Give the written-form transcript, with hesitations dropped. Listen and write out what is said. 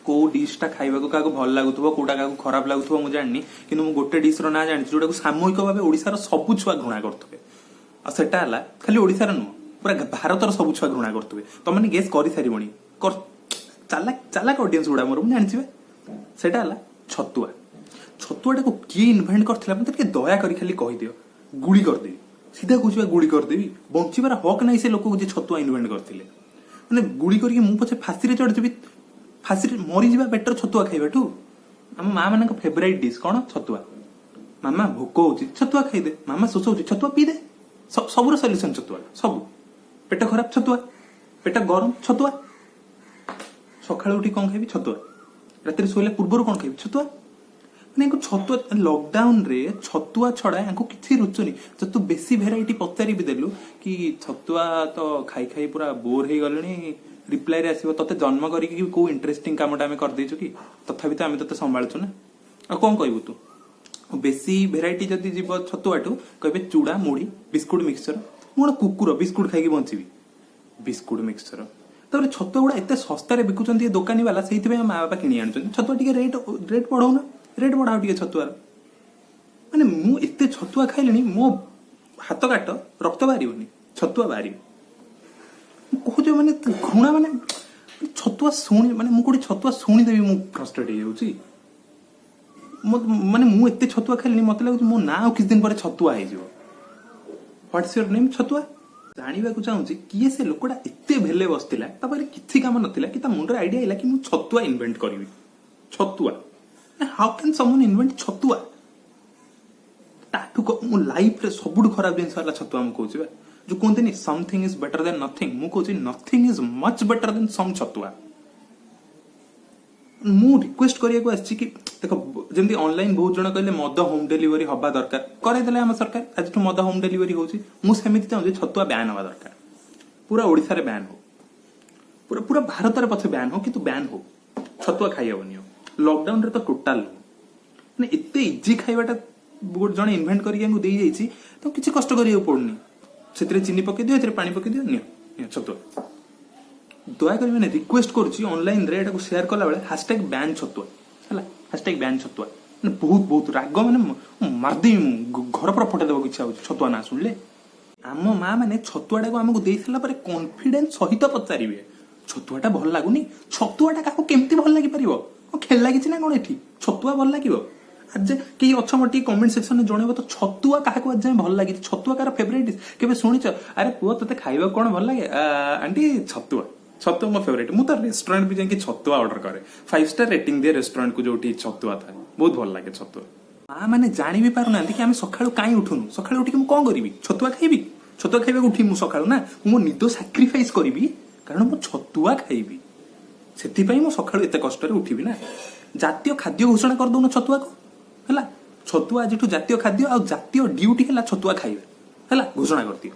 को डिशटा खाइबाको काको भल लागुथबो कोटा काको खराब लागुथबो मु जाननी किंतु मु गोटे डिश रो ना जानि जोटा को सामूहिक भाबे ओडिसा रो सब छुआ घृणा करथबे आ सेटा हला खाली ओडिसा रो न पूरा भारत रो सब छुआ घृणा करथबे त माने गेस करि सारिबणी कर चालाक चालाक ऑडियंस गुडा मोर मु जानछिबे सेटा हला छतुआ छतुआटा को किए इन्वेंट करथिला मते के दया करी खाली कहि दियो गुली कर देबी सीधा कुछ गुली कर देबी बंचिबार हक नाही से लोक जे छतुआ इन्वेंट करथिले माने गुली करी मु पछे फांसी रे चढ़ जेबी फांसी रे मरी जीवा बेटर छतुआ खाइबाठू हम मां माने को फेवरेट डिश कोन छतुआ मामा भोक होची छतुआ खाइ दे मामा शोष होची छतुआ पी दे सबरो सॉल्यूशन छतुआ सब पेट खराब छतुआ पेट गरम छतुआ सकाळ उठी कोन खाइबी छतुआ रात्रि सोइला पूर्व कोन खाइबी छतुआ माने को छतुआ लॉकडाउन रे छतुआ छडा याको किछि रुचुनी जब तू बेसी भेराइटी पचारि भी देलु कि छतुआ तो खाई खाई पूरा बोर हे गलनी रिप्लाई रे आसीबो तते जन्म करी कि को इंटरेस्टिंग कामटा हमें कर देछु कि तथापि तो हमें तते संभाळछु ना आ कोन कहबो तू बेसी भेराइटी जदी जीव छतुआटू कहबे चूड़ा मुड़ी बिस्कुट मिक्सचर मोर कुकुर बिस्कुट खाई के बंचीबी बिस्कुट मिक्सचर तबरे छतुआ गुडा एते सस्ता रे बिकुचंती दुकानी वाला सेहित में माँ बापा किनी आनुचंती छतुआ टिके रेट बढ़ाउना रेट बढ़ाओ टिके छतुआ माने मु एते छतुआ खाइलेनी मो हाथ काट रक्त बाहरिबनी छतुआ बाहरिबो कहूछ माने घृणा माने छतुआ शुणी माने मु कोठी छतुआ शुणी देबी मु फ्रस्ट्रेट हो जाउची माने मु एते छतुआ खाइलेनी मते लागुची मो ना किछ दिन पर छतुआ आइ जिवो व्हाट्स योर नेम छतुआ जानिबा को चाहूची किए से लोकडा एते भेले बसतिला तापर किछि काम नथिला कि ता मुंडर आइडिया आइला कि मु छतुआ इन्वेंट करबी छतुआ how can someone invent chhatua ताठू को मु लाइफ रे सबुड खराब जिंस वाला छतुआ मु कहूची बा जो कहते नहीं something is better than nothing मु कहूची nothing is much better than some chhatua मु रिक्वेस्ट करिया को आछि कि देखो जेंदी ऑनलाइन बहुत जण कहले मद होम डिलीवरी हबा दरकार करे देले हम सरकार आज तो मद होम डिलीवरी होची मु सेमिति चाहू जे छतुआ बैन हबा दरकार पूरा ओडिसा रे बैन हो पूरा पूरा भारत रे पछे बैन हो कि तू बैन हो छतुआ खाइबनी लॉकडाउन रे तो टोटल माने एते इजी खाइबाटा बहुत जण इन्वेंट करिया को देई जाईची तो किछि कष्ट करिया पड़नी सेतरे चीनी पके दियो एतरे पानी पके दियो नियो छतुआ दया करी मैंने रिक्वेस्ट करूची ऑनलाइन रे एटा को शेयर कला बेले #बैन छतुआ हला #बैन छतुआ माने बहुत बहुत राग माने मारदी घर पर फटे देबो इच्छा होची छतुआ ना सुनले आम मां माने छतुआटा को हमको देई सला पर कॉन्फिडेंस सहित पचारिबे छतुआटा भल लागुनी छतुआटा काको केमती भल लागि परिबो खेल लागिछि ना कोन एठी छतुआ भल लागिबो आज के अच्छा मोटी कमेंट सेक्शन में जणेबो तो छतुआ काहाको आज जाय भल लागि छतुआ कार फेवरेट डिश केबे सुनिछ अरे पुओ तते खाइबा कोन भल लागे आंटी छतुआ छतुआ मो फेवरेट मु तो रेस्टोरेंट भी जाके छतुआ ऑर्डर करे 5 स्टार रेटिंग दे रेस्टोरेंट को जोटी छतुआ था बहुत भल लागे छतुआ मां माने जानि भी पारु ना कि हम सखाळु काई उठुनु सखाळु उठी मु कोन करबी छतुआ खाइबी छतुआ खाइबा उठी मु सखाळु ना मु निदो सैक्रिफाइस करबी कारण मु छतुआ खाइबी सेति पई मु सखाळु एते कष्ट रे उठिबी ना जातीय खाद्य घोषणा कर दोनो छतुआ को हला छतुआ जेठू जातीय खाद्य आ जातीय ड्यूटी हला छतुआ खाइबा हला घोषणा करती